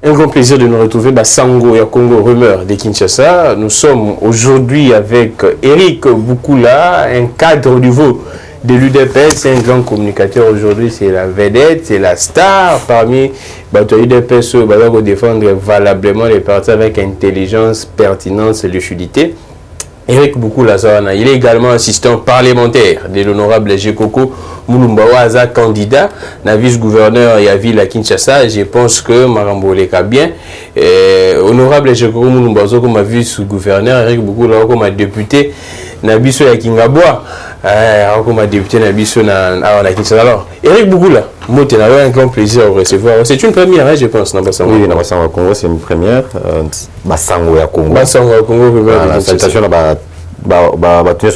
Un grand plaisir de nous retrouver. Sango ya Congo Rumeur de Kinshasa. Nous sommes aujourd'hui avec Eric Boukoula, un cadre nouveau de l'UDPS. C'est un grand communicateur aujourd'hui. C'est la vedette, c'est la star parmi l'UDPS qui défendre valablement les partis avec intelligence, pertinence et lucidité. Eric Boukoula, il est également assistant parlementaire de l'honorable Gekoko Mulumbawaza, candidat na vice-gouverneur et à ville à Kinshasa. Je pense que Marambo Leka bien. Honorable Gekoko Mulumbawaza comme vice-gouverneur, Eric Boukoula comme député na biso ya Kingabwa, comme député na biso na Kinshasa. Alors, Eric Boukoula, un grand plaisir de vous recevoir. C'est une première, je pense, dans Bassango. Oui, dans Bassango Congo, c'est une première. Bassango ya Congo. Bassango Congo, la salutation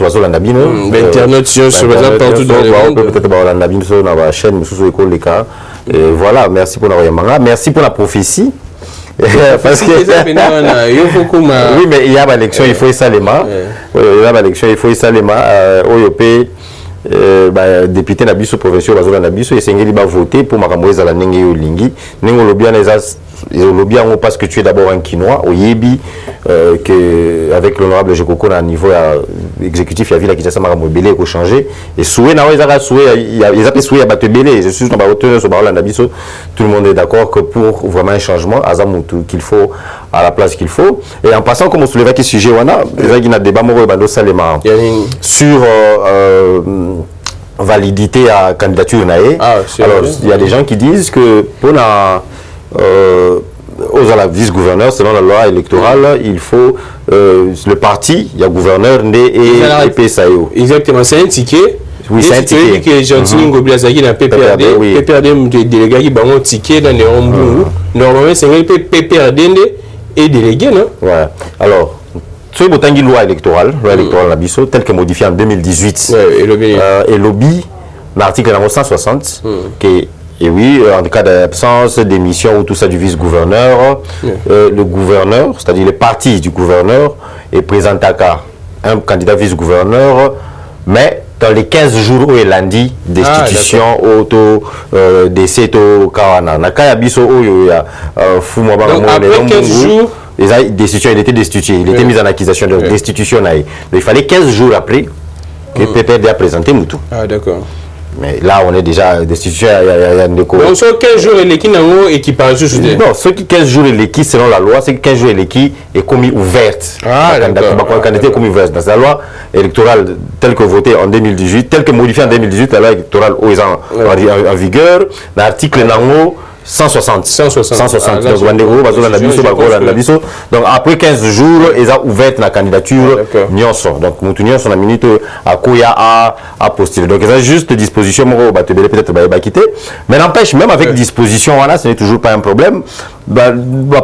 sur Internet sur partout dans le monde. Peut-être sur la chaîne, voilà, merci pour la merci pour la prophétie. Parce que oui, mais il y a l'élection, il faut ça les mains. Il y a l'élection, il faut ça les mains. Député Nabiso provincial Bazola Nabiso et Sengeli va voter pour Maramoïse à la Nengi Olingi. Nengo Lobian Lobian parce que tu es d'abord un Quinois au Yebi que avec l'honorable Gekoko à niveau exécutif il y a vu la Kinshasa Marambo Belé qui changé et souhait na ils souhait ils appellent souhait à battre Belé je suis dans ma hauteur sur Barola Nabiso tout le monde est d'accord que pour vraiment un changement Azamutu qu'il faut à la place qu'il faut et en passant comme on soulevait qui sujet wana déjà il y a débat moro bando salema sur validité à candidature naé. Alors il y a des gens qui disent que pour aux la vice-gouverneur selon la loi électorale il faut le parti il y a gouverneur né et PSAO. Exactement, c'est un ticket. Oui, c'est un ticket que Gentili Ngobiazaki na PPRD PPRD délégué qui bango ticket dans les Rombungu. Normalement c'est un PPRD et délégué non. Ouais. Alors sur la loi électorale Nabiso tel que modifié en 2018 et lobby l'article 160 qui et oui, en cas d'absence d'émission ou tout ça du vice-gouverneur, le gouverneur, c'est-à-dire le parti du gouverneur, est présenté à un candidat vice-gouverneur, mais dans les 15 jours où il a dit destitution, auto, décès, kawana. Nakaya biso oyo ya fumwa ba donc après 15 jours, il était destitué, il était mis en accusation de destitution. Il fallait 15 jours après que PPRD a présenté Moutou. Ah d'accord. Mais là, on est déjà destitué. Il y a un déco. Donc, sur 15 jours, et qui parle juste de... Non, ceux qui 15 jours, selon la loi, c'est que 15 jours, est commis ouverte. Ah, d'accord. La candidature est commis ouverte. Dans la loi électorale telle que votée en 2018, telle que modifiée en 2018, la loi électorale en vigueur, l'article 160. Donc après 15 jours, ils ont ouvert la candidature. Donc Moutounion son minute à Koya à postuler. Donc ils ont juste disposition peut-être quitter. Mais n'empêche, même avec disposition, voilà, ce n'est toujours pas un problème.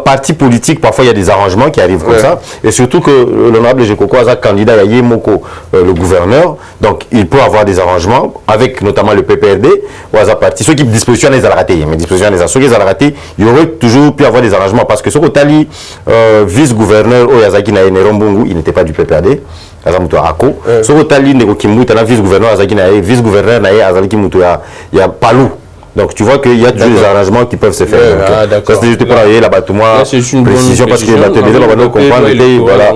Parti politique, parfois il y a des arrangements qui arrivent comme ça. Et surtout que l'honorable Gekoko a candidat à Yemoko, le gouverneur. Donc il peut avoir des arrangements avec notamment le PPRD ou à parti. Ceux qui disposition les a ratés, mais disposition les ceux qui ont raté, il y aurait toujours pu avoir des arrangements parce que ce Tali vice-gouverneur Oyazaki na Nerombungu, il n'était pas du PPRD. Azamuto Ako. Ce Tali Nerokimuta na vice-gouverneur Azaki na vice-gouverneur na Azaki Muto il y a Palou. Donc tu vois qu'il y a toujours des arrangements qui peuvent se faire. Ça c'est juste pour aller là-bas tout moi précision parce que la télé va nous comprendre voilà.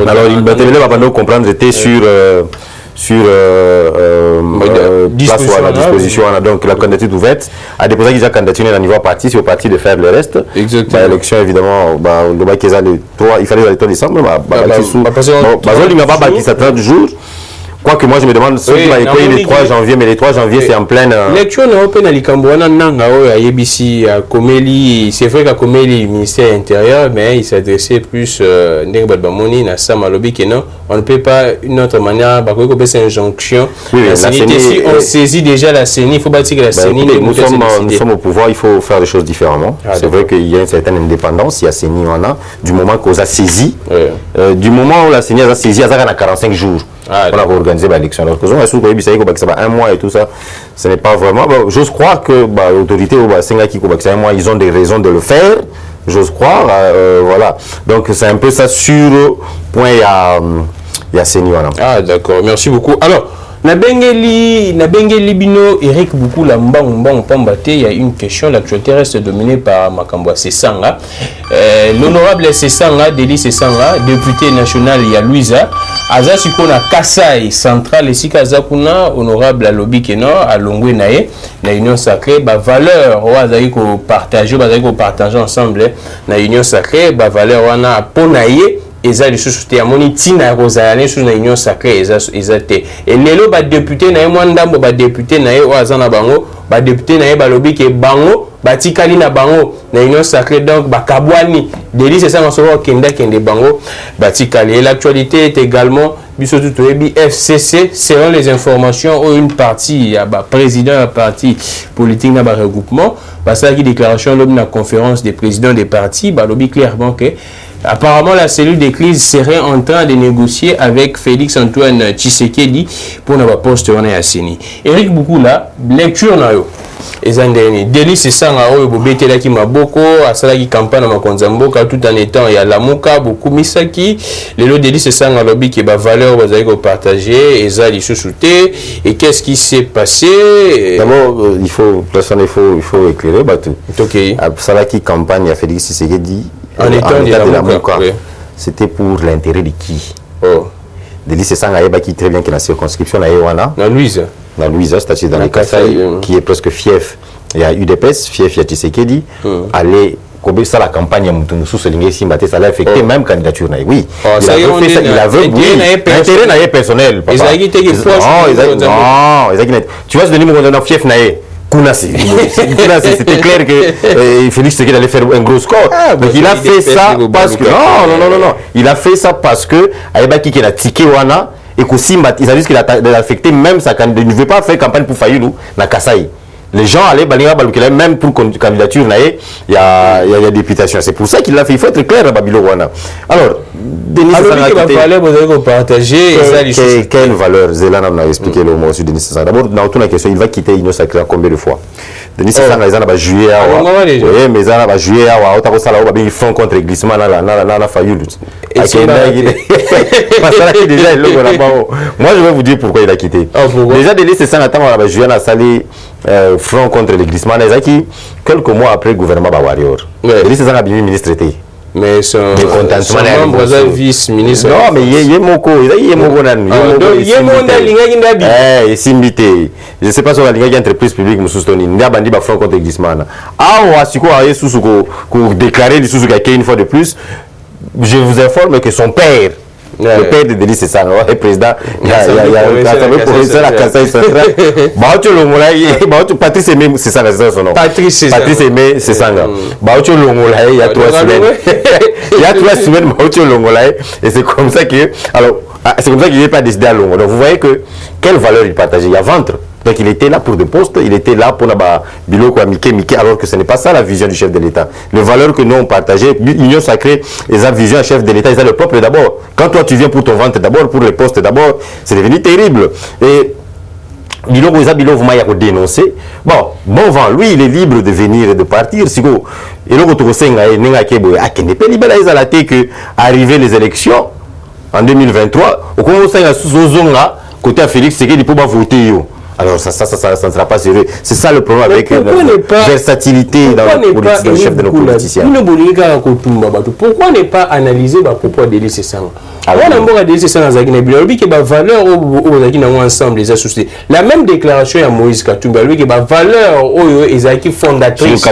Alors il va nous comprendre était sur la disposition donc la candidature ouverte à déposer qu'ils ont candidaturé à niveau parti c'est au parti de faire le reste. Exactement. L'élection évidemment il fallait le 3 décembre il n'y a pas qui 30 jours. Quoique moi je me demande ceux qui m'ont payé le 3 janvier, mais le 3 janvier c'est en pleine... L'élection européenne à l'Ikamboana, c'est vrai qu'à Komeli, ministère intérieur, mais il s'adressait plus on ne peut pas une autre manière, c'est une injonction. Si on saisit déjà la CENI, il faut bâtir la CENI. Nous sommes au pouvoir, il faut faire les choses différemment. C'est vrai qu'il y a une certaine indépendance, il y a CENI, du moment qu'on a saisi, du moment où la CENI a saisi, il y a 45 jours. On a organisé l'élection. Donc, un mois et tout ça, ce n'est pas vraiment. J'ose croire que l'autorité ils ont des raisons de le faire. J'ose croire. Voilà. Donc, c'est un peu ça sur point. Il y a CENI. Ah, d'accord. Merci beaucoup. Alors, Nabengeli Bino, Eric Boukoula Mbang Pambate, il y a une question, l'actualité reste dominée par Makambwa Sessanga. L'honorable Sessanga, Deli Sessanga, député national, il y a Louisa. Aza Sikona Kasai, centrale, ici Kazakuna, honorable à Lobby Keno, à Longwe Nae, la Union Sacrée, valeur, on va partager ensemble, la Union Sacrée, valeur, on a Ponaye. Eza les sociétés amoni tina rozalane sous la union sacrée eza te et lelo ba député na mwandambo ba député na oazana bango ba député na balobi ke bango batikali na bango na union sacrée donc ba kabwani Deli c'est ça masolo kende bango batikali et l'actualité est également biso tout FCC selon les informations ou une partie ya ba président parti politique na ba regroupement ba ça qui déclaration lors de la conférence des présidents des partis balobi clairement que apparemment, la cellule de crise serait en train de négocier avec Félix Antoine Tshisekedi pour ne pas poste on est assigné. Eric Boukoula, lecture na yo. Ezandeni, Deli c'est ça nga oyo bobete la ki maboko, asala ki campagne na makonzamboka tout en étant ya lamuka beaucoup misaki. Lelo Deli c'est ça nga lobi ki ba valeur bazali ko partager eza li sous-souté et qu'est-ce qui s'est passé? D'abord, il faut éclairer batou. OK. Asala ki campagne à Félix Tshisekedi en état de la Mouka, oui. C'était pour l'intérêt de qui? Oh. Deli c'est ça nga qui très bien que la circonscription na Ewana. Na Louise. La Louise, c'est-à-dire dans les Kassai, qui est presque fief. Il y a UDPS, fief, il y a Tshisekedi. Aller comme ça la campagne sous ce ligne Simbate, ça l'a affecté même candidature. Oui. Il avait fait ça, il avait intérêt naïe personnel. Tu vois ce niveau de fief naïe. C'était clair que Félix Tshisekedi allait faire un gros score. Donc il a fait ça parce que non. Il a fait ça parce que Aïbaki qui a tiqué Wana et que Simba, il a dit qu'il a affecté même sa candidature. Il ne veut pas faire campagne pour Fayulu na Kasaï. Les gens allaient balinga balukela même pour candidature naïe, il y a députation. C'est pour ça qu'il l'a fait. Il faut être clair à Babilo Wana. Alors, Denis quelle valeur Zélana m'a expliqué le mot sur Denis Sassanga. D'abord, dans toute la question, il va quitter l'Union Sacrée combien de fois? Denis Sassanga, ils en ont joué à oui, mais ils en ont joué à ils font contre le glissement dans la Fayulu. Moi, je vais vous dire pourquoi il a quitté. Déjà, Denis Sassanga, on a joué à la salle front contre le glissement. Quelques mois après le gouvernement Warrior. Denis Sassanga a bien ministre été. Mais son membre vice-ministre. Non, mais il y a Moko. Il y a Moko. Je ne sais pas si on a une entreprise publique. Il y a un front contre le glissement. Ah, si vous déclarez une fois de plus, je vous informe que son père, le père de Denis Sassanga, le président, il y a un professeur à Kassai Central. Patrice Aimé, c'est ça son nom. Patrice Aimé, c'est ça. Il y a 3 semaines. Il y a 3 semaines, et c'est comme ça que. Alors, c'est comme ça qu'il n'est pas décidé à Longo. Donc, vous voyez que quelle valeur il partageait? Il y a ventre. Donc il était là pour des postes, il était là pour Biloko Mike, alors que ce n'est pas ça la vision du chef de l'État. Les valeurs que nous on partageait, l'Union Sacrée, ils ont vision chef de l'État, ils ont le peuple d'abord. Quand toi tu viens pour ton ventre d'abord, pour les postes d'abord, c'est devenu terrible. Et Biloko vous a dénoncé. Bon vent, lui il est libre de venir et de partir. Si vous, et là que arriver les élections en 2023, au commencement côté à Félix Tshisekedi pour voter. Alors ça ne sera pas sérieux. C'est ça le problème avec la versatilité dans le chef de nos politiciens. Pourquoi ne pas analyser le propos de Denis Sassanga? La même déclaration à Moïse Katumbi, lui qui a valeur fondatrice.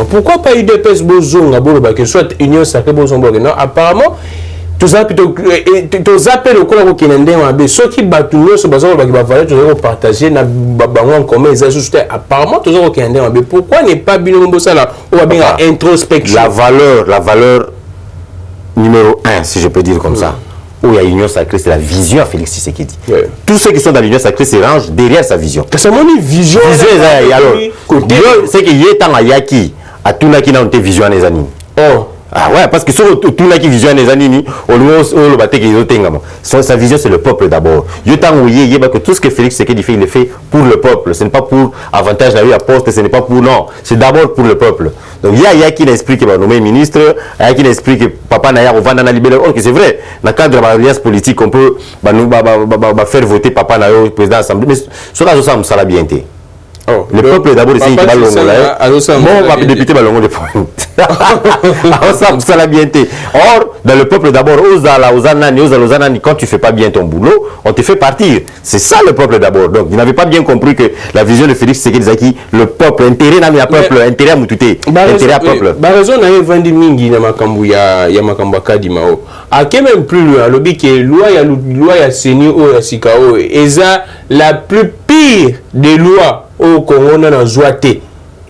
Pourquoi pas UDPS Bozonga que soit Union Sacrée Bozonga? Non, apparemment. Tout ça plutôt appels au collègue qui n'endent pas ceux qui battent sur bazar qui va valeur toujours partager na bango en commun ils ajoutent apparemment toujours qui n'endent pas pourquoi n'est pas bien ça là on va bien introspection la valeur numéro 1 si je peux dire comme ça où il y a l'Union Sacrée c'est la vision à Félix Tshisekedi tous ceux qui sont dans l'Union Sacrée se rangent derrière sa vision c'est mon vision alors c'est qu'il y a tant à Yaki à tout là qui n'a pas vision les animes Ah ouais, parce que sur tout là qui visionne les années, sa vision c'est le peuple d'abord. Que tout ce que Félix Tshisekedi fait, il le fait pour le peuple. Ce n'est pas pour avantage la vie à poste, ce n'est pas pour non. C'est d'abord pour le peuple. Donc il y a qui l'explique qu'il va nommer ministre, il y a qui l'explique que Papa Naya va vendre libérer. Or que c'est vrai, dans le cadre de l'alliance politique, on peut faire voter Papa Naya au président de l'Assemblée. Mais sur la ça me bien été. Oh, le peuple d'abord essaye de bon député Balongo de ça l'a bien été. Or dans le peuple d'abord quand tu fais pas bien ton boulot on te fait partir. C'est ça le peuple d'abord. Donc il n'avait pas bien compris que la vision de Félix Tshisekedi le peuple intérêt n'a pas peuple intérêt à mututé intérêt à peuple raison na vandi mingi na makambu ya makambu kadimao a quand même plus loin lobby que loi ya seni o ya sikao eza la plus pire des lois au Congo na zoité.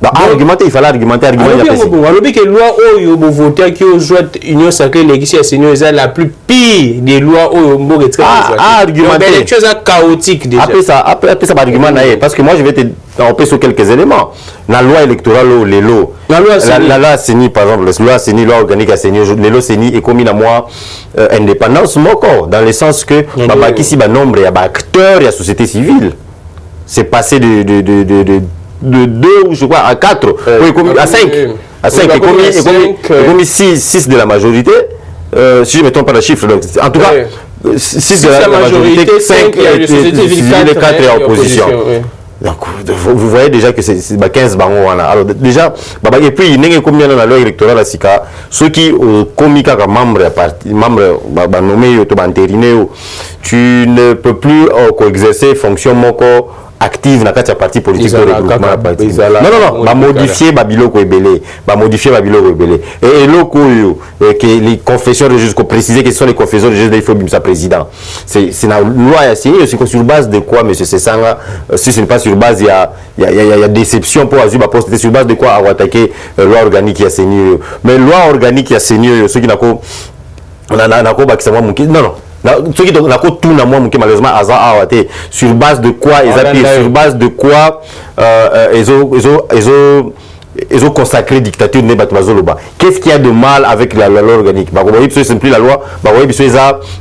Argumenter, il fallait argumenter. Alors que loi oyo voter qui au zoite union sacrée l'église seigneur est la plus pire des lois oyo mboge très argumenter. Les choses chaotiques déjà. Après ça argument parce que moi je vais te tromper sur quelques éléments. La loi électorale les lots. La loi CENI par exemple, la loi CENI loi organique à CENI, les lots CENI est commis à moi indépendance moko dans le sens que babaki si ba nombre ya ba acteurs ya société civile. C'est passé de 2 ou je crois à 4 à 5 et commis 6 de la majorité si je ne me trompe pas le chiffre donc, en tout cas 6 de la majorité 5 et 4 et opposition donc vous voyez déjà que c'est 15 bango alors déjà et puis il y a combien dans la loi électorale à Sika ceux qui commis comme membre nommé tu ne peux plus exercer fonction moko active dans le parti politique de regroupement non modifier babiloko ebele et loko que les confessions religieuses préciser que ce sont les confessions religieuses il faut bimsa président c'est la loi c'est sur base de quoi monsieur Sesanga si ce n'est pas sur base il y a déception pour azur poste sur base de quoi attaquer loi organique qui a saigné mais loi organique qui a saigné ceux qui n'a pas on a bakisa moi non ceux qui ont tout na moi malheureusement sur base de quoi sur base de quoi ils ont consacré dictature de Nebatmazoloba. Qu'est-ce qu'il y a de mal avec la loi organique? C'est plus la loi, c'est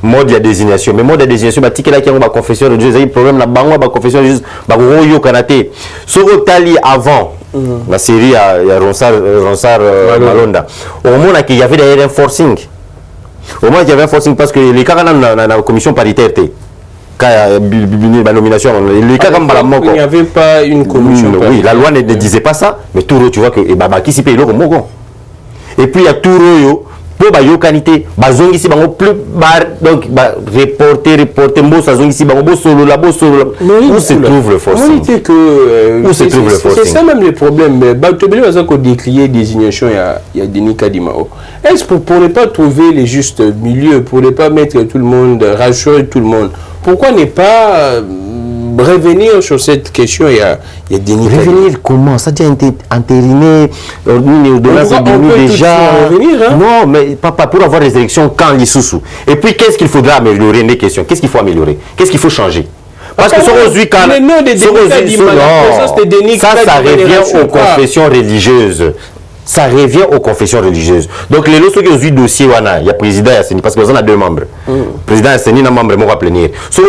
mode de désignation. Mais mode de désignation, c'est là qu'il y a une confession religieuse, il y a un problème là, il y a une confession religieuse, il y a un canate. Ce que avant, la série, il y a Ronsar Malonda. Au moment qu'il y avait des forcing. Au moins il y avait un forcing parce que les cas dans la commission paritaire la nomination les cas comme il n'y avait pas une commission oui la loi ne disait pas ça mais tout tu vois que qui s'y paye et puis il y a tout pour bayo qualité bazongi si bango plus donc reporter mbosa zongi si bango solo la où se trouve le forcing c'est ça même le problème batobeli baza ko décrier désignation il y a Denis Kadimao est-ce pour ne pas trouver les justes milieux pour ne pas mettre tout le monde rassurer tout le monde pourquoi ne pas revenir sur cette question il y a Denis revenir comment ça a été entériné déjà non mais papa pour avoir les élections quand l'issoussou et puis qu'est-ce qu'il faudra améliorer les questions qu'est-ce qu'il faut améliorer qu'est-ce qu'il faut changer parce que aujourd'hui quand ça revient aux confessions religieuses. Ça revient aux confessions religieuses. Donc, les autres qui ont eu dossier, il y a président Yasseni, parce qu'on a 2 membres. Président Yasseni, il y a un membre qui va plénière. Si on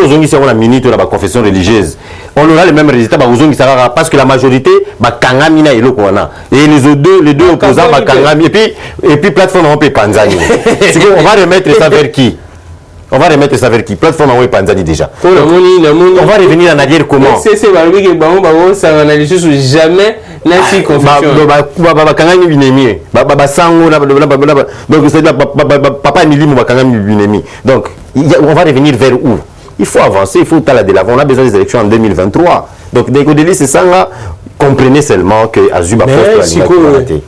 a une minute dans la confession religieuse, on aura les mêmes résultats parce que la majorité, Kangami et les deux opposants, Kangami, et puis plateforme on peut Panzani. On va remettre ça vers qui? On va remettre ça vers qui? Plateforme en Panzani déjà. On va revenir en arrière comment? C'est jamais nasi confusion. Donc on va revenir vers où? Il faut avancer, il faut aller de l'avant. On a besoin des élections en 2023. Donc dès que c'est ça là, comprenez seulement que Azuba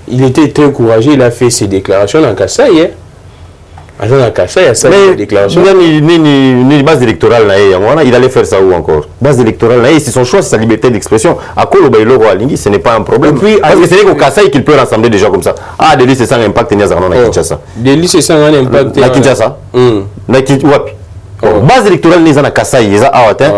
il était très courageux, il a fait ses déclarations dans Kassai. Il y a ça déclaration. Ni base électorale, il allait faire ça où encore? Base électorale, c'est son choix, c'est sa liberté d'expression. À Kolo Bailo Alingi, ce n'est pas un problème. Parce que c'est qu'au Kassai qu'il peut rassembler des gens comme ça. Ah, Deli, c'est sans impact, il y a un Kinshasa. Deli, c'est sans impact. Na Kinshasa? base électorale les ana Kasai ils a awatin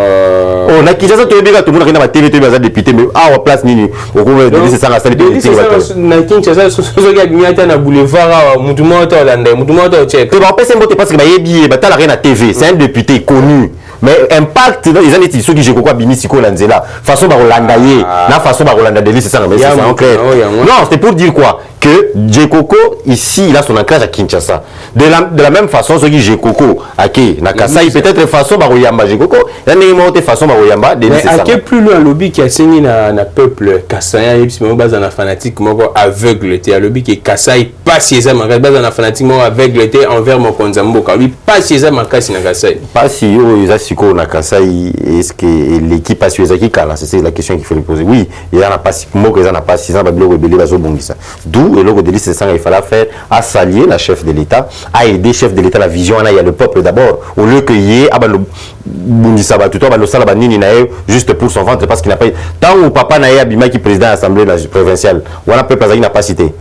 on a Kinshasa to bega to mona kina ba TV to beza député mais awa place nini au couvert de c'est ça la salle politique na Kinshasa so ga binyata na boulevard mutu moto olanda mutu moto check to ba pesa mbote parce que ba yebi ba tala na TV c'est un député connu mais impact ils ont été ceux qui j'ai quoi bini siko la nzela façon ba Rolanda ye na façon ba Rolanda de c'est ça mais c'est ça en clair non c'était pour dire quoi que Djekoko ici il a son ancrage à Kinshasa de la même façon ceux qui Djekoko aké na Kasai peut-être façon ba Royamba Djekoko il y a une autre façon ba Royamba de c'est ça mais aké plus loin lobby qui a signé na peuple Kassaïen et puis base na fanatique moko aveugle était lobby qui Kasai pas si ça base na fanatique moko aveugle était envers mon Konzamboka lui pas si ça makasi na Kasai pas si ils a siko na Kasai est-ce que l'équipe a su qui kala c'est la question qu'il faut lui poser oui il y en a pas si moko ils en a pas 6 ans ba bilo rebelle bazo bongisa d'où et le délit c'est ça il fallait faire à s'allier la chef de l'État à aider chef de l'État la vision là il y a le peuple d'abord au lieu que y ait le bongisa ba tout ba le sala ba nini na juste pour son ventre parce qu'il n'a pas tant où papa na abima qui président de l'Assemblée provinciale on a peuple n'a pas cité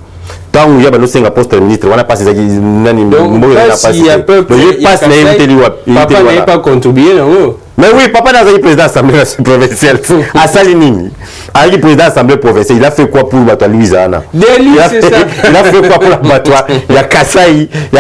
tant où il y a le singa poste ministre on a pas ces nani donc il y a peuple il passe papa n'a pas contribué non mais oui, papa n'a pas président de l'Assemblée provinciale. À Salinini, avec le président de l'Assemblée provinciale, il a fait quoi pour battre Louisiana? Il a fait quoi pour la battre? Il y a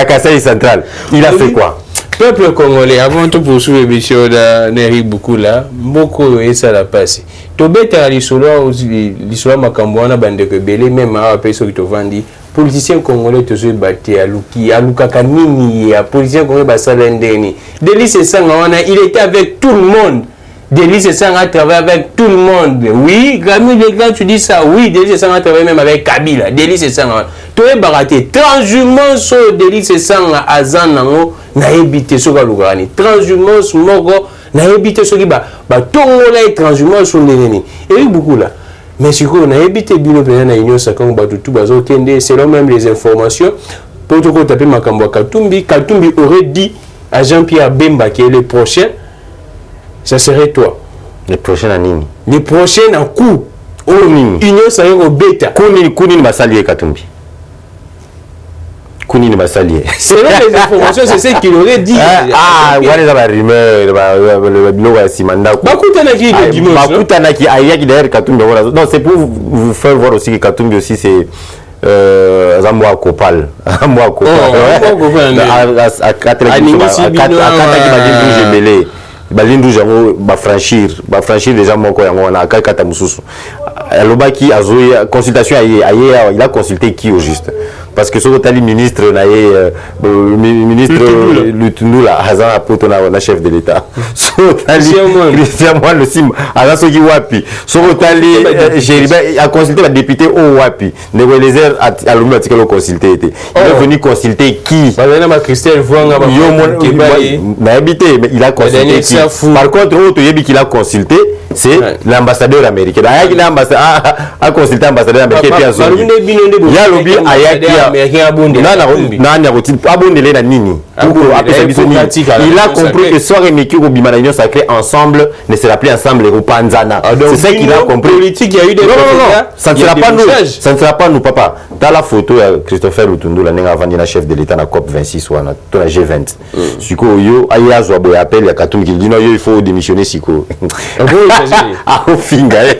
Kasai central. Il a fait quoi? Peuple congolais, avant tout pour suivre l'émission de Neri Bukula, beaucoup et ça l'a passé. Tobet à l'histoire Makambouana Bandeke Belé, même à Peso qui vendi. Politiciens congolais te sont battus à Luki, à Lukakanini, à politiciens congolais Basalendeni. Délice Sangana, il était avec tout le monde. Délice Sangana travaille avec tout le monde. Oui, quand tu dis ça, oui, Délice Sangana travaille même avec Kabila. Délice Sangana. Tu es baraté. Transhumance sur Délice Sangana à Zanango, n'a évité ce que l'Ukranie. Transhumance Moko, n'a évité ce qui va. Tongola et transhumance sur l'ennemi. Et beaucoup là. Mais si on a évité Bino Pénana Union Sakang Batoutou Bazo Kende, selon même les informations, pour tout taper Makambo Katumbi, Katumbi aurait dit à Jean-Pierre Bemba qui est le prochain, ça serait toi. Les prochains en Nini. Les prochains en coup. Union Sakang au Beta. Kounin Bassalier Katumbi. Kounin Bassalier. Selon les informations, c'est ce qu'il aurait dit. Voilà la rumeur, le blog Simanda. Bakutanaki le dimanche. Bakutanaki Ayaki derrière Katumbi. Non, c'est pour vous faire voir aussi que Katumbi aussi c'est Zamboa Kopal. Zamboa Kopal. À 4 Balindu jango ba franchir déjà moko yango na kata mususu alobaki azoya consultation aye il a consulté qui au juste parce que ce tali ministre na ministre Lutundula hazana poto na chef de l'état so tali Christian Moine le sim ala soki wapi so tali Jeriba a consulté la député au wapi Nebelezer a le article consulté était il est venu consulter qui na Christelle Vwanga na habité mais il a consulté qui par contre autre yebi qu'il a consulté c'est l'ambassadeur américain l'ambassadeur a consulté l'ambassadeur américain puis azo il y a lobby ayaki abondele na nini il a compris que soir et meki au bimana union sacrée ensemble ne sera plus ensemble au panzana c'est ça qu'il a compris politique il y a eu des ça ne sera pas nous papa dans la photo Christopher Lutundula nenga vandi na chef de l'état na COP 26 wana to na G20 siko yo ayazo abo appel ya Katumbi qui dit non il faut démissionner siko ako finga il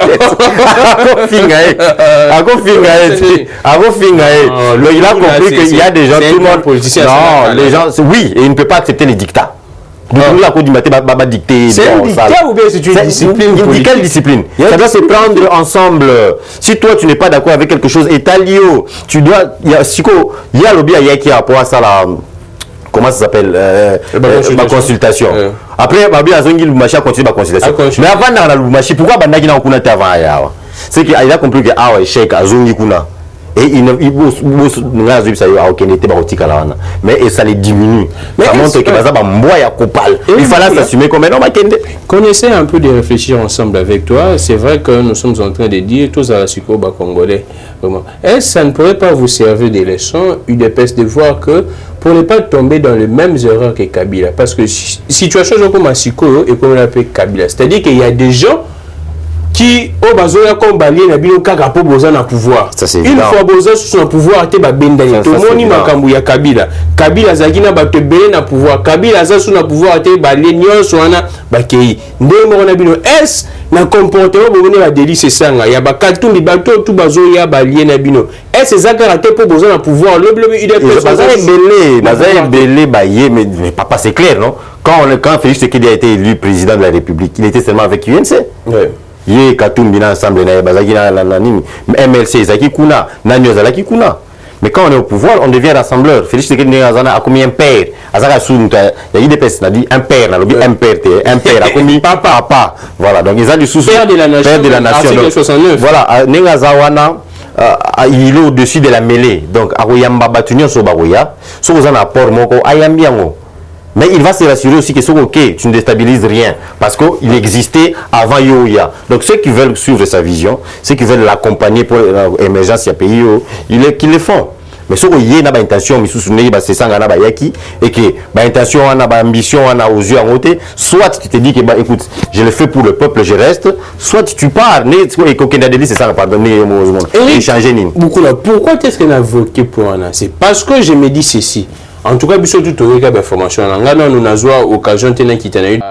a compris qu'il y a des gens tout le monde non les gens oui et il ne peut pas accepter les dictats. Donc la Cour du matin va dicter. C'est un dictat ou bien c'est une discipline? Quelle discipline? Ça doit se prendre ensemble. Si toi tu n'es pas d'accord avec quelque chose, et Talio, tu dois. Il y a lobby à qui a rapport à ça là. Comment ça s'appelle ma consultation. Après, Babi a zongi Lumachi a continué ma consultation. Mais avant dans la Lumachi, pourquoi Bandagi n'a aucun avant ailleurs? C'est qu'il a compris que ah ouais, Cheikh a zongi kuna. Et mais ça les diminue. Mais ça montre que il fallait s'assumer comme un homme. Qu'on essaie un peu de réfléchir ensemble avec toi. C'est vrai que nous sommes en train de dire tous à la Sikoba congolais. Est-ce ça ne pourrait pas vous servir des leçons, UDPS, de voir que pour ne pas tomber dans les mêmes erreurs que Kabila, parce que situation comme Siko et comme on l'appelle Kabila, c'est-à-dire qu'il y a des gens qui au bazoya comme balier na bino kaka po boza na pouvoir. Une fois boza sous son pouvoir te ba bendani to moni makambu ya Kabila. Kabila zaki na bato belé na pouvoir. Kabila za sous na pouvoir te balier nyonso wana bakei. Ndemo na bino est na comportement bo ba délice sanga ya ba katumbi bato tout bazoya balier na bino. Est ces akaraté po boza na pouvoir le UDPS baza belé baye mais papa c'est clair non? Quand Félix Tshisekedi a été élu président de la République, il était seulement avec UNC. Ouais. Yé Katumbi na ensemble na bazaki na MLC zaki kuna na nyozalaki kuna. Mais quand on est au pouvoir, on devient rassembleur. Félix Tshisekedi a commis un père. Azaka sous il y a UDPS n'a dit un père, n'a dit un père a commis papa. Voilà, donc ils ont du sous père de la nation. Donc, 69. voilà, Nengazawana il est au-dessus de la mêlée. Donc Aroyamba Batunyo Sobaroya, so vous en apport moko ayambiango. Mais il va se rassurer aussi que c'est ok, tu ne déstabilises rien. Parce qu'il existait avant Yoya. Donc ceux qui veulent suivre sa vision, ceux qui veulent l'accompagner pour l'émergence du pays, qu'ils le font. Mais ce qu'il y a une intention, c'est ça, et que l'intention, l'ambition, aux yeux en côté, soit tu te dis que, écoute, je le fais pour le peuple, je reste, soit tu pars, et qu'aucun délit, c'est ça, pardonnez, échanger. Pourquoi est-ce qu'on a voté pour Anna? C'est parce que je me dis ceci. En tout cas, biso tout au regard d'information. Nous avons occasion de quitter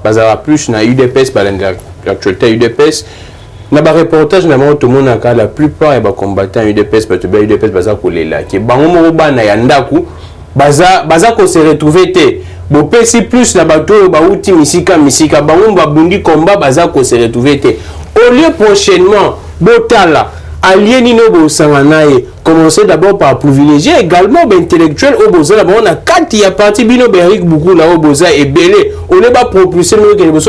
bazara plus na UDPS, l'actualité UDPS. Na ba reportage na tout le monde la plupart des combattants UDPS parce que UDPS baza kolela ke bango mo bana ya ndaku baza ko se retrouver te bo pesi plus na bato ba uti misika bango ba bundi combat baza ko se retrouver te au lieu prochainement botala allié nino bo sanganaye. Commencer d'abord par privilégier également l'intellectuel au Boza. On a 4 y a parti bino Beric beaucoup là au Boza et belé. On n'est pas propulsé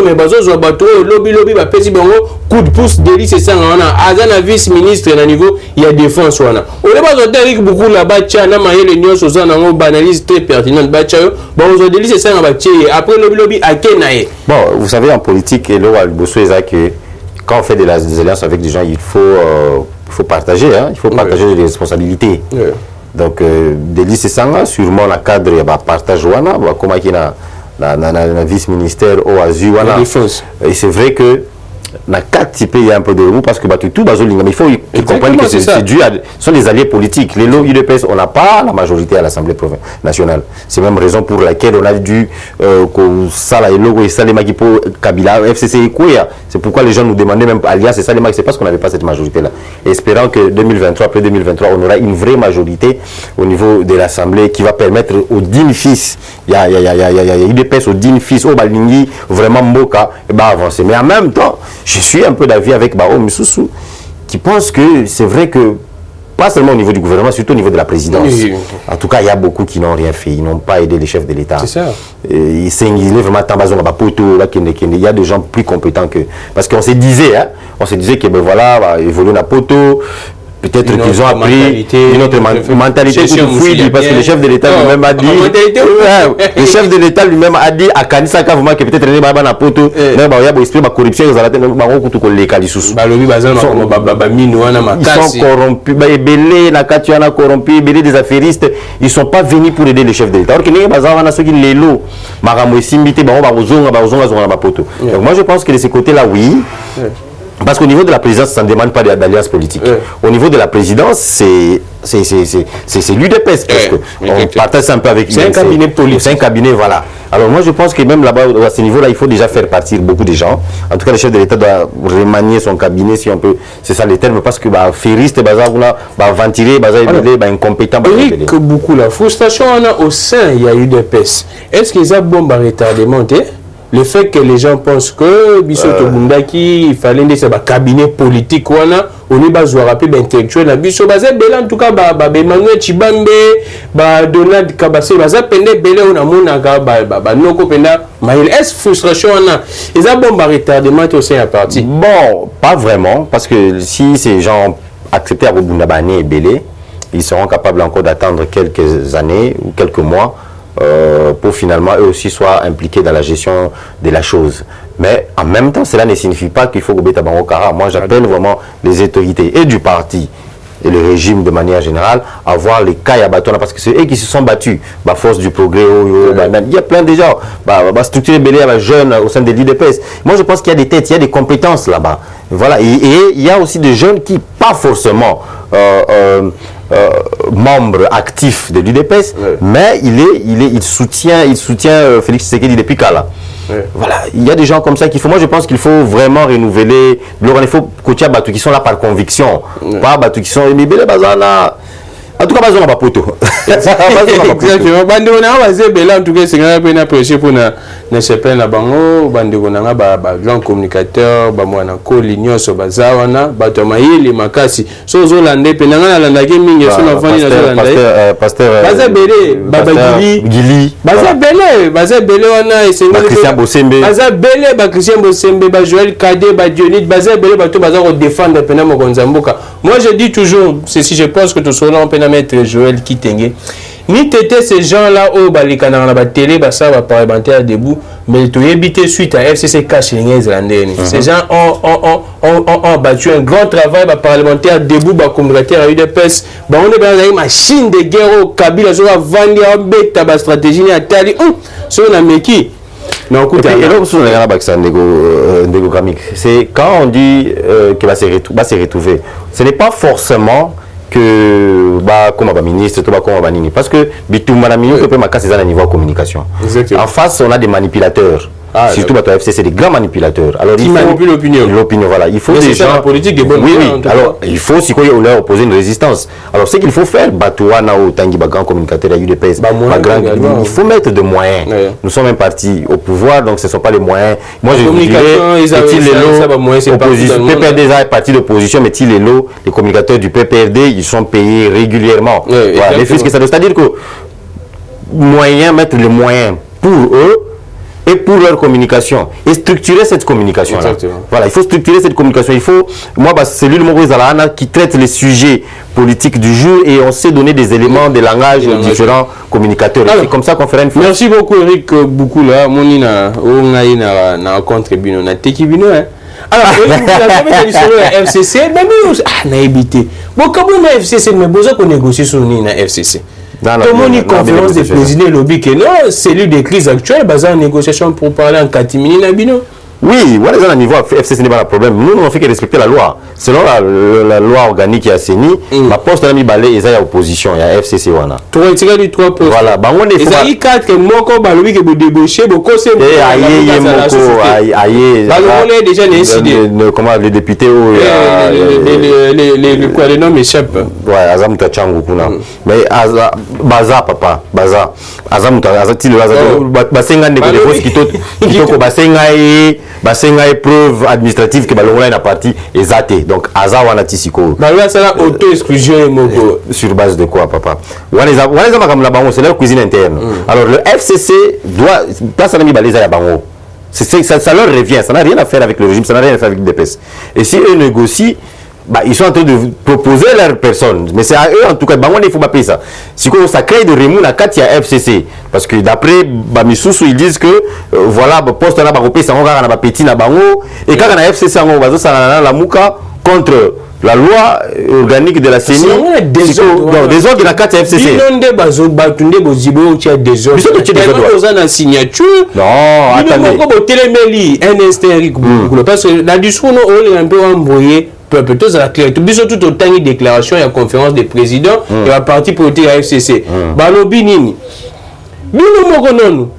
mais bazo zo bateau lobby ba pesi bango coup de pouce délit c'est ça on a azana vice ministre na niveau il y a défense wana. On n'est pas zo Beric beaucoup là ba tia na maye le nyonso zo na ngo analyse très pertinente ba tia bon zo délit c'est ça ba tia après lobby akenaye. Bon, vous savez en politique et là Bosso que quand on fait des alliances avec des gens il faut partager, hein? Il faut partager les responsabilités. Donc, délit c'est ça, sûrement la cadre, il y a partage, comme il y a la vice-ministère au Azu, et c'est vrai que dans 4 types, il y a un peu de remous parce que tout dans mais il faut comprendre que c'est dû à ce sont des alliés politiques. Les lots UDPS, on n'a pas la majorité à l'Assemblée nationale. C'est même raison pour laquelle on a dû Kabila, FCC et Kouya. C'est pourquoi les gens nous demandaient même alliance, c'est parce qu'on n'avait pas cette majorité-là. Espérant que 2023, après 2023, on aura une vraie majorité au niveau de l'Assemblée qui va permettre aux dignes fils, il y a UDPS aux dignes fils, au Balingi, vraiment Mboka, et avancer. Mais en même temps, je suis un peu d'avis avec Bao Missoussou qui pense que c'est vrai que, pas seulement au niveau du gouvernement, surtout au niveau de la présidence. Oui. En tout cas, il y a beaucoup qui n'ont rien fait. Ils n'ont pas aidé les chefs de l'État. C'est ça. Il est vraiment Tambazo, il y a des gens plus compétents que... Parce qu'on se disait, hein, que ben voilà, évoluer dans Poto. Peut-être qu'ils ont appris une autre mentalité parce que le chef de l'État lui-même a dit le chef de l'État lui-même a dit à Kanisaka vraiment que peut-être na poto mais il y a esprit de corruption ils sont corrompus belé na katiana corrompu belé des affairistes ils sont pas venus pour aider le chef de l'État alors que les bazar na ceux qui les lots marambo simbité bazonga na poto donc moi je pense que de ce côté là oui. Parce qu'au niveau de la présidence, ça ne demande pas d'alliance politique. Au niveau de la présidence, c'est l'UDPS. On partage un peu avec c'est un cabinet politique. C'est un cabinet, voilà. Alors moi, je pense que même là-bas, à ce niveau-là, il faut déjà faire partir beaucoup de gens. En tout cas, le chef de l'État doit remanier son cabinet, si on peut. C'est ça les termes, parce que ferriste, ventiler, incompétent. Eric, beaucoup la frustration au sein, il y a UDPS. Est-ce qu'ils ont bon retardement? Le fait que les gens pensent que Bissoto Bundaki, il fallait des cabinet politique, on est basé rappeler intellectuel, en tout cas, Emmanuel Chibambe, Donald Kabase, Pende Bele, on a mon Noko Penda, mais est-ce frustration? Ils ont bon retardement au sein à partie? Bon, pas vraiment, parce que si ces gens ont accepté à Bundabane et Bele, ils seront capables encore d'attendre quelques années ou quelques mois. Pour finalement eux aussi soient impliqués dans la gestion de la chose. Mais en même temps, cela ne signifie pas qu'il faut que Beta Bango Kara. Moi, j'appelle vraiment les autorités et du parti et le régime de manière générale à voir les cas à bâton parce que c'est eux qui se sont battus à force du progrès. Il y a plein de gens structurer les jeunes au sein de l'UDPS. Moi je pense qu'il y a des têtes, il y a des compétences là-bas. Voilà. Et il y a aussi des jeunes qui pas forcément membres actifs de l'UDPS, mais il soutient Félix Tshisekedi depuis Kala. Voilà, il y a des gens comme ça qu'il faut. Moi, je pense qu'il faut vraiment renouveler. Il faut coacher Batou qui sont là par conviction, pas Batou qui sont émibélés, bazana. En tout cas, bazana pas poto. Exactement. Bande on a basé bela en tout cas c'est un peu apprécié pour na CPN na bango bande on a ba grand communicateur ba mwana ko lignon so bazawana bato maili makasi so zo lande pe nanga landa ke mingi so na fani na zo lande pasteur baza belé baba gili baza belé wana esengo Christian Bosembe baza belé ba Christian Bosembe ba Joël Kadé ba Dionite baza belé bato baza ko défendre pena mo konzambuka. Moi je dis toujours ceci, je pense que tout cela on peut mettre Joël Kitenge. Ni tété ces gens-là au balikana na ba télé ba ça va parlementaire debout mais tu éviter suite à FCC cash les Islandais. Ces gens ont battu un grand travail ba parlementaire debout ba communautaire à UDPS ba on est dans une machine de guerre au Kabila so va vendre beta ba stratégie ni atali so na meki. C'est quand on dit qu'il va se retrouver, ce n'est pas forcément que comme un ministre, comme un nini, parce que Bitoumana ministre peut marquer ses niveau de communication. En face, on a des manipulateurs. Surtout dans FCC, c'est des grands manipulateurs. Alors, qui manipulent l'opinion. L'opinion, voilà. Il faut des gens. La politique est bonne. Oui. Alors, il faut aussi qu'on leur oppose une résistance. Alors, ce qu'il faut faire, Batouana ou Tanguy, grand communicateur à UDPS, il faut mettre des moyens. Nous sommes un parti au pouvoir, donc ce ne sont pas les moyens. Moi, je dirais, PPRD est parti d'opposition, mais les communicateurs du PPRD, ils sont payés régulièrement. C'est-à-dire que mettre les moyens pour eux et pour leur communication et structurer cette communication là. Voilà, il faut structurer cette communication. Il faut, c'est lui le Maurice Zalana qui traite les sujets politiques du jour et on sait donner des éléments de langage aux différents communicateurs. C'est comme ça qu'on fera une fois. Merci beaucoup Eric Boukoula. Monina na contribué na tekibino hein. Alors, la FCC, même na évité. Bon, comme on a FCC, mais besoin qu'on négocie sur na FCC. Comment une conférence de président lobby que non, cellule de crise actuelle, basée en négociation pour parler en catimini nabino. Oui, voilà, dans le niveau FCC n'est pas un problème. Nous, on fait que respecter la loi. Selon la loi organique qui a saigné, ma poste a mis balai, il y a opposition, il y a FCC. Voilà, voilà. Il y a 4 moko balobi que vous débauchez, vous conseillez. Déjà comment les députés les noms m'échappent. Ouais, Azam Tachangu kuna. Mais Baza papa, Baza. Azam Tachangu, Basenga négocier qui basenga épreuve administrative que balongola na parti ezate donc aza wana tisiko balwa sala auto exclusion moko sur base de quoi papa wana makamla bango c'est leur cuisine interne. Alors le FCC doit place na mibaleza ya bango ça leur revient, ça n'a rien à faire avec le régime, ça n'a rien à faire avec l'UDPS. Et si eux négocient, ils sont en train de proposer leur personne, mais c'est à eux en tout cas. Il faut pas payer ça. Si ça crée de remous à 4 FCC, parce que d'après Bamissoussou ils disent que voilà poste là ça on a petit na bango et quand on a FCC on va ça la mouka contre la loi organique de la CENI des ordres de la 4 FCC. Non, attendez. Parce que la discours on est un peu embrouillé. Peut-être la clarté. Tout autant de déclaration et la conférence des présidents et la partie politique à FCC. Balobi nini. Bino mokonono.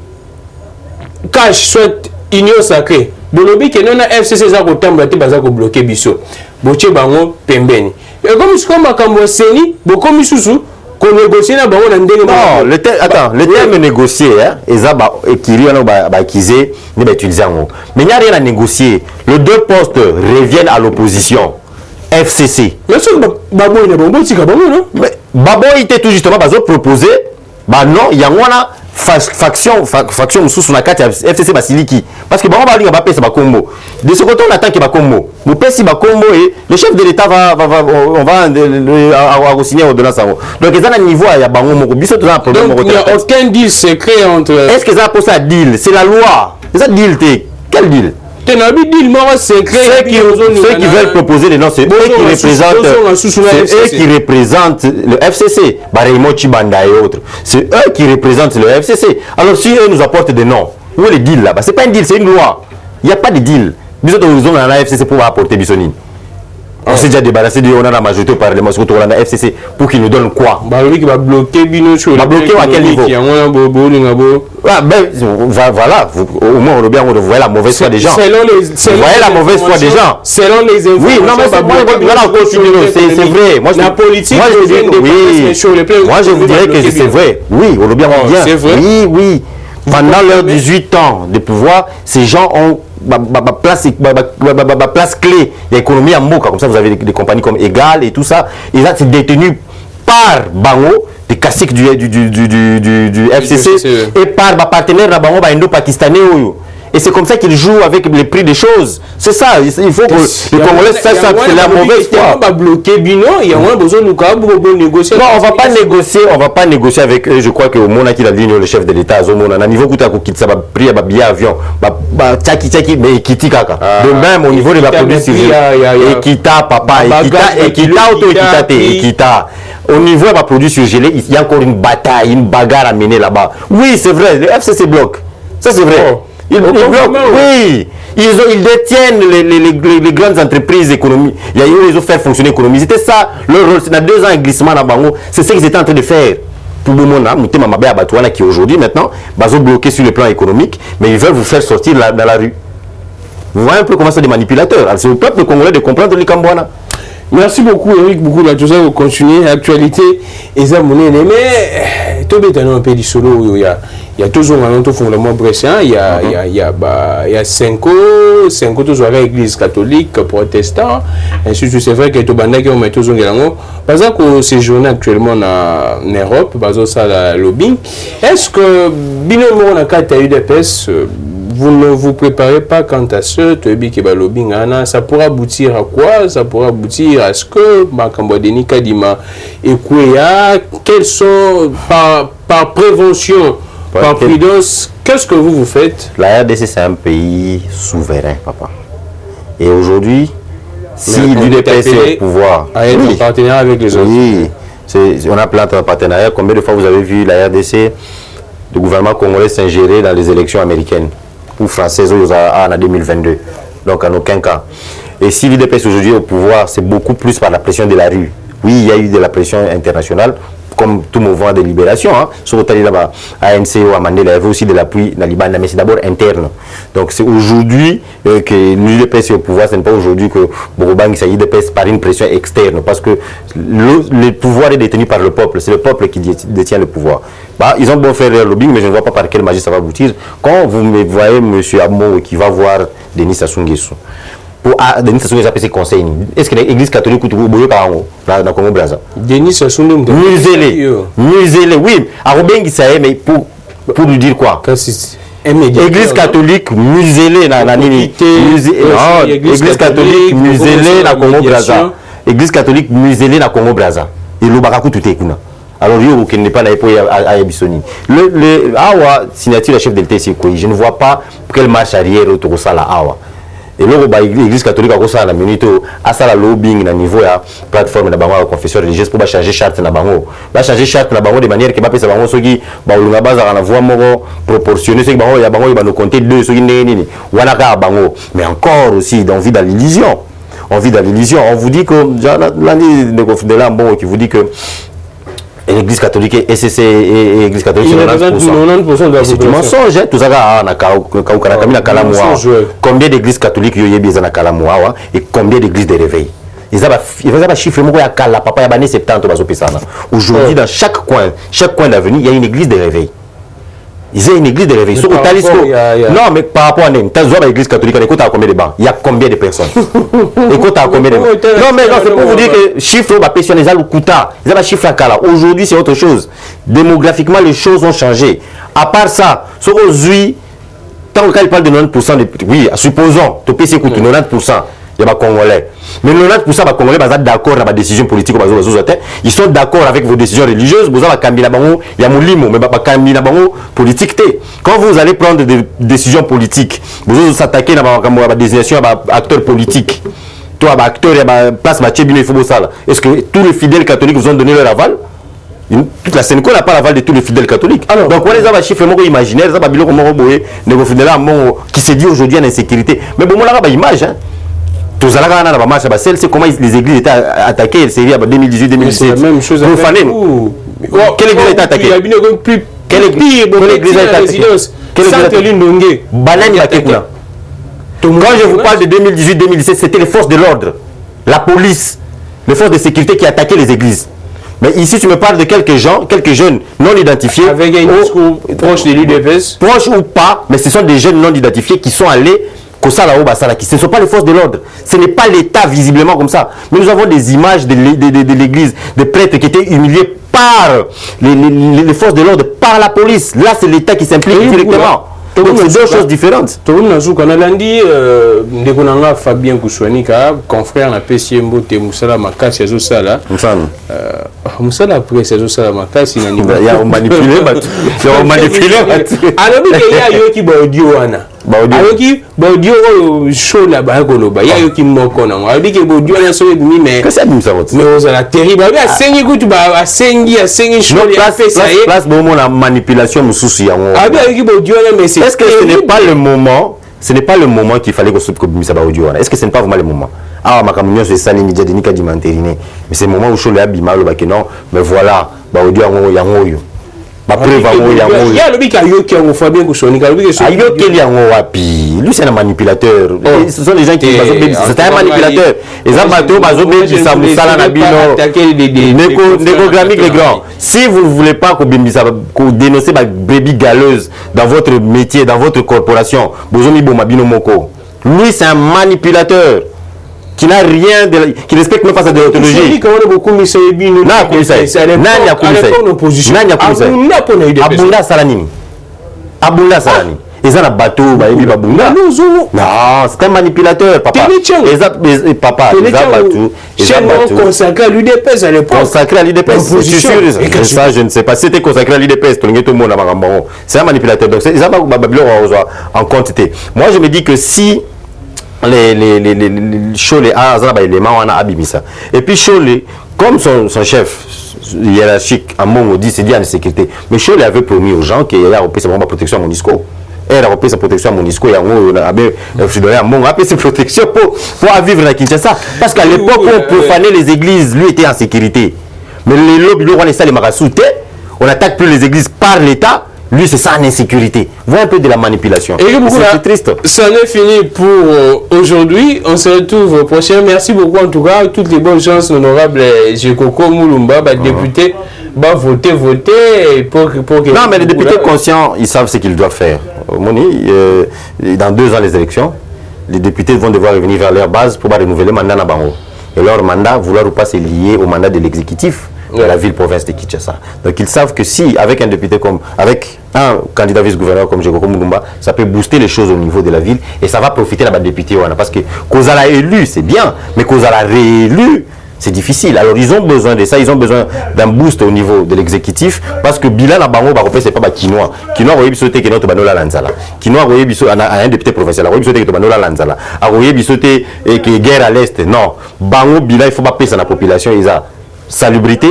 Cash soit union sacrée. Bolobi que non na FCC za ko tamba te baza ko bloquer biso. Boche bango pembeni. Et comme ce qu'on m'a CENI, beaucoup misusu qu'on négocie na bango na ndenge. Non, le terme négocier hein, ezaba ekiri wana ba kize ni ba utiliser ngo. Mais il n'y a rien à négocier. Les deux postes reviennent à l'opposition. FCC. Mais ce babo il est bon tika bango non? Mais babo il était tout justement bazo proposer non, il y a una faction sous la carte FCC Basiliki parce que bango balinga ba pesa ba combo. De ce côté on attend que ba combo. Mo pesi ba combo et le chef de l'état on va signer ordonnance. Donc ils ont un niveau à bango moko biso tout un problème. Donc il n'y a aucun deal secret entre. Est-ce que ça pose un deal? C'est la loi. C'est ça deal. Quel deal? Ceux qui veulent proposer les noms, c'est eux qui représentent le FCC. Raymond Chibanda et autres. C'est eux qui représentent le FCC. Alors si eux nous apportent des noms, où est le deal là-bas? C'est pas un deal, c'est une loi. Il n'y a pas de deal. Nous autres, nous avons la FCC pour apporter Bissonine. On s'est déjà débarrassé de on a la majorité au Parlement sur la FCC pour qu'il nous donne quoi? Va bloquer Bino sur va bloquer à quel niveau? Voilà, au moins on voit la mauvaise foi des gens. Vous voyez la mauvaise foi des gens. Selon les informations. Oui, non mais c'est vrai. Moi la politique, moi je vous dirais que c'est vrai. Oui, on le bien. C'est vrai. Oui. Pendant leurs 18 ans de pouvoir, ces gens ont place clé de l'économie en Moka. Comme ça, vous avez des compagnies comme Egal et tout ça. Et là, c'est détenu par Bango, des caciques du FCC, et par ma partenaire Bango, indo-pakistanais. Et c'est comme ça qu'ils jouent avec les prix des choses. C'est ça, il faut que les Congolais sachent ça, c'est la mauvaise foi. Bloquer Bino, il y a moins besoin de négocier. Non, on va pas négocier avec eux. Je crois que au moment qui la ligne le chef de l'État, au niveau où tu as quitter ça, prix à billet avion, tchaki, mais Kiti kaka. De même au niveau de la production, Ekita papa, Ekita. Au niveau de la production surgelée, il y a encore une bataille, une bagarre à mener là-bas. Oui, c'est vrai, le FCC bloque. Ça c'est vrai. Ils détiennent les grandes entreprises économiques. Ils ont fait fonctionner l'économie. C'était ça leur rôle. C'est dans 2 ans un glissement à Bango. C'est ce qu'ils étaient en train de faire. Pour le moment, qui aujourd'hui maintenant, ils ont bloqué sur le plan économique, mais ils veulent vous faire sortir dans la rue. Vous voyez un peu comment c'est des manipulateurs. C'est au peuple congolais de comprendre les Cambouana. Merci beaucoup Eric, beaucoup de tout ça, vous continuez l'actualité et ça mon mais tout un peu du solo, il y a toujours un autre fondement brescien, il y a 5 toujours avec l'église catholique, protestant, ainsi de c'est vrai que tout banda qui on met toujours galango parce que séjourne actuellement en Europe, parce ça la lobbying. Est-ce que binomio on a carte UDPS vous ne vous préparez pas quant à ce lobbying, ça pourra aboutir à quoi? Ça pourra aboutir à ce que Makambodeni Kadima et Kouya, quels sont par prévention, par prudence, qu'est-ce que vous faites? La RDC c'est un pays souverain, papa. Et aujourd'hui, si l'UDPS est au pouvoir, en partenariat avec les autres. Oui, on a plein de partenariats. Combien de fois vous avez vu la RDC, le gouvernement congolais s'ingérer dans les élections américaines ou françaises en 2022? Donc en aucun cas. Et si l'UDPS aujourd'hui est au pouvoir, c'est beaucoup plus par la pression de la rue. Oui, il y a eu de la pression internationale, comme tout mouvement de libération. Sur le là-bas, ANC ou Amandé, il y avait aussi de l'appui dans le Liban, mais c'est d'abord interne. Donc c'est aujourd'hui que l'UDPS est au pouvoir, ce n'est pas aujourd'hui que Borobang s'agit de par une pression externe, parce que le pouvoir est détenu par le peuple, c'est le peuple qui détient le pouvoir. Ils ont beau faire leur lobbying, mais je ne vois pas par quelle magie ça va aboutir. Quand vous me voyez M. Amo qui va voir Denis Sassou Nguesso, Denis Sassou Nguesso a ses conseils. Est-ce que l'église catholique ou Boyo Karango dans Congo Brazza? Denis Sassou Nguesso musée, oui. À Robin Guissaé, mais pour lui dire quoi? Église catholique muselée dans Église catholique muselée dans Congo Brazza. Église catholique muselée dans Congo Brazza. Et le barakou tout est kuna. Alors il n'est pas là pour Bissoni. Le Awa signature la chef de l'TC, je ne vois pas quelle marche arrière autour de ça là Awa. Et là, l'église catholique a commencé à la minute à ça la lobbying à niveau de la plateforme de la confession religieuse pour changer charte na bango. Va changer charte na bango de manière que ba pesa bango soki ba ulunga baza na voix moko proportionné soki bango ya bango ba no compter 2 soki nini wana ka bango. Mais encore aussi on vit dans l'illusion. On vit dans l'illusion. On vous dit que lundi de là bon qui vous dit que l'église catholique et SCC et l'église catholique c'est 90% de la population. Mensonge, tout ça combien d'églises catholiques il y a bien dans Kalamoa et combien d'églises de réveil. Ils ont un chiffre moi Kala papa ya bané 70 baso pesana. Aujourd'hui dans chaque coin d'avenue, il y a une église de réveil. Ils ont une église de réveil. Non, mais par rapport à l'église catholique, écoute à combien de bancs? Il y a combien de personnes? Écoute à combien de bancs? Non, mais non, c'est pour vous dire que chiffre, va passionner les Kuta. Ils ont un chiffre à Kala. Aujourd'hui, c'est autre chose. Démographiquement, les choses ont changé. À part ça, aujourd'hui, tant qu'il parle de 90%, oui, supposons, tu peux écouter 90%. il y a des Congolais. Mais 90% des Congolais sont d'accord avec la décision politique. Ils sont d'accord avec vos décisions religieuses. Vous avez il y a Moulimo, mais pas politique. Quand vous allez prendre des décisions politiques, vous allez s'attaquer à la désignation d'acteurs politiques. Toi, acteur, place il faut ça. Est-ce que tous les fidèles catholiques vous ont donné leur aval? Toute la Sénégal n'a pas l'aval de tous les fidèles catholiques. Alors, donc, on les a chiffres imaginaires, qui se dit aujourd'hui en insécurité. Mais bon, on a une image. C'est comment les églises étaient attaquées, c'est en 2018-2017. C'est la même chose avec vous. Quelle église a été attaquée? Quelle église a été attaquée? Quand je vous parle de 2018-2017, c'était les forces de l'ordre, la police, les forces de sécurité qui attaquaient les églises. Mais ici, tu me parles de quelques gens, quelques jeunes non identifiés. Avec un discours proche de l'UDPS. Proche ou pas, mais ce sont des jeunes non identifiés qui sont allés. Ce ne sont pas les forces de l'ordre. Ce n'est pas l'État visiblement comme ça. Mais nous avons des images de l'église, des prêtres qui étaient humiliés par les forces de l'ordre, par la police. Là, c'est l'État qui s'implique directement. Donc c'est deux choses différentes. Tout le monde a dit, Fabien Kouchouanika, confrère na PCMBO te Moussala Makasi ya Zosala. Moussala après c'est Zosala Makasi na niveau. Il y a manipulé, il y a manipulé. Alors il y a yo ki ba audio wana. Alors qui ba audio show là ba koloba. Il y a yo ki moko na. Alors que ba audio na so bi mais. Qu'est-ce que ça veut dire? Mais on a terrible. A sengi kutu ba a sengi show ya fait ça. Place bon la manipulation mususu ya ngo. Abi yo ki ba audio na mais est-ce que ce n'est pas le moment? Ce n'est pas le moment qu'il fallait que ce soit audio. Est-ce que ce n'est pas vraiment le moment? Ah, ma communion c'est ça, mais c'est le moment où je suis là, non, mais voilà, audio yango. Il y a le bic à Yoki en Fabien Kouchouanika. Lui c'est un manipulateur. Ce sont des gens qui c'est un manipulateur. Les amateurs les grands. Si vous ne voulez pas que dénoncer ma brebis galeuse dans votre métier, dans votre corporation, lui c'est un manipulateur qui n'a rien de, qui respecte même pas sa déontologie. Abunda Salanimi. Abunda Salani. Ils ont un bateau, non, c'est un manipulateur, papa. Papa, ils ont consacré à l'UDPS à l'époque. Consacré à l'UDPS, ça, je ne sais pas. C'était consacré à l'UDPS, c'est un manipulateur. Donc, ils ont en quantité. Moi, je me dis que si les Cholé et puis Cholé comme son chef hiérarchique en Mongo dit c'est dit en sécurité, mais Cholé avait promis aux gens qu'il y a sa protection à Monisco. Elle a repris sa protection à Monisco et a sa protection pour vivre à Kinshasa, parce qu'à l'époque où on profanait les églises, lui était en sécurité, mais les lobbies on n'attaque plus les églises par l'État. Lui, c'est ça en insécurité. Voilà un peu de la manipulation. C'est triste. Ça en est fini pour aujourd'hui. On se retrouve prochain. Merci beaucoup en tout cas. Toutes les bonnes chances, l'honorable Jekoko Moulumba, député, voter pour que... Non, mais les députés conscients, ils savent ce qu'ils doivent faire. Moni, dans 2 ans, les élections, les députés vont devoir revenir vers leur base pour renouveler le mandat Nabango. Et leur mandat, vouloir ou pas, c'est lié au mandat de l'exécutif de la ville-province de Kinshasa. Donc ils savent que si, avec un député comme, avec un candidat vice-gouverneur comme Jekoko Moulumba, ça peut booster les choses au niveau de la ville et ça va profiter à la député. Parce que Kozala élu, c'est bien, mais Kozala réélu, c'est difficile. Alors ils ont besoin de ça, ils ont besoin d'un boost au niveau de l'exécutif parce que Bilan à Bango, c'est pas Kinois. Kinois, vous avez que notre Banola Lanzala. Kinois, vous avez un député provincial, vous avez que Banola Lanzala. Vous avez que guerre à l'Est. Non, Bango, Bilan, il faut pas payer la population. Salubrité,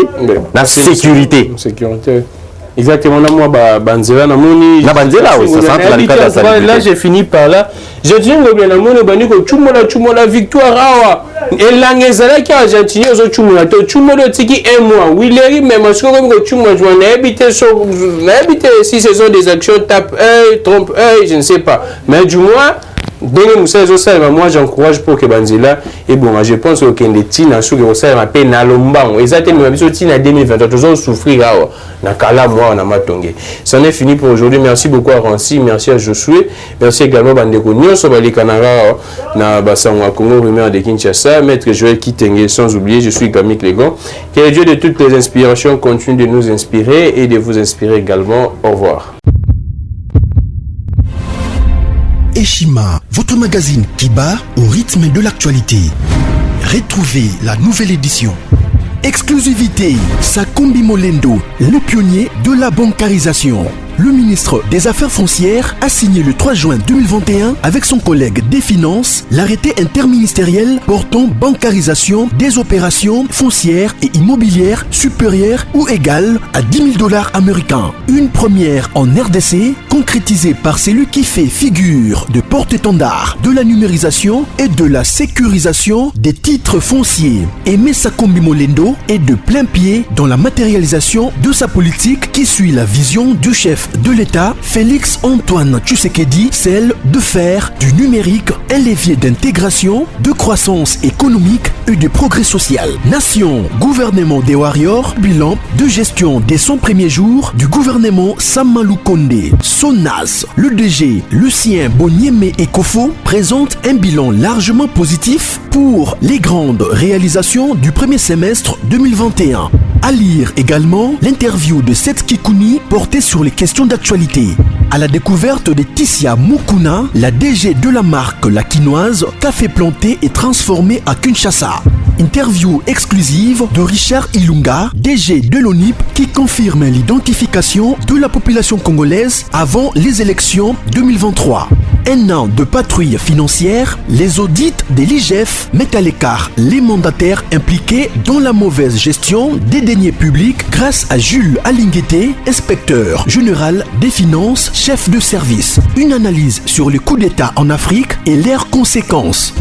la sécurité. Exactement, moi, Banzela, là, j'ai fini par là. Je dis, la victoire, et l'angezala qui a Argentine, tiki un mois. Oui, les même, si ce sont des actions, tape trompe je ne sais pas. Mais du moins, moi j'encourage pour que Banzela et bon je pense que les tina sur que ça m'appelle Nalomban exactement mais tina 2023 toujours souffrir na kala moi na matongé. Ça en est fini pour aujourd'hui. Merci beaucoup à Rancy, merci à Josué, merci également Bandeko Nyonso Bali Kanara na Basango Congo rumeur de Kinshasa, maître Joël Kitenge, sans oublier je suis Camille Clégon. Que le Dieu de toutes les inspirations continue de nous inspirer et de vous inspirer également. Au revoir. Eshima, votre magazine qui bat au rythme de l'actualité. Retrouvez la nouvelle édition. Exclusivité, Sakombi Molendo, le pionnier de la bancarisation. Le ministre des Affaires foncières a signé le 3 juin 2021 avec son collègue des Finances l'arrêté interministériel portant bancarisation des opérations foncières et immobilières supérieures ou égales à 10 000 $ américains. Une première en RDC, concrétisée par celui qui fait figure de porte-étendard de la numérisation et de la sécurisation des titres fonciers. Aimé Sakombi Molendo est de plein pied dans la matérialisation de sa politique qui suit la vision du chef de l'État, Félix Antoine Tshisekedi, celle de faire du numérique un levier d'intégration, de croissance économique et de progrès social. Nation, gouvernement des Warriors, bilan de gestion des 100 premiers jours du gouvernement Samalou Kondé. SONAS, le DG Lucien Boniemé Ekofo présente un bilan largement positif pour les grandes réalisations du premier semestre 2021. À lire également l'interview de Seth Kikouni portée sur les questions d'actualité. À la découverte de Tissia Mukuna, la DG de la marque La Quinoise, café planté et transformé à Kinshasa. Interview exclusive de Richard Ilunga, DG de l'ONIP, qui confirme l'identification de la population congolaise avant les élections 2023. Un an de patrouille financière, les audits de l'IGF mettent à l'écart les mandataires impliqués dans la mauvaise gestion des deniers publics grâce à Jules Alinguete, inspecteur général des finances, chef de service. Une analyse sur les coups d'État en Afrique et leurs conséquences.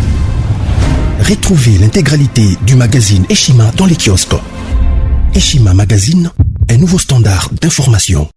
Retrouvez l'intégralité du magazine Eshima dans les kiosques. Eshima Magazine, un nouveau standard d'information.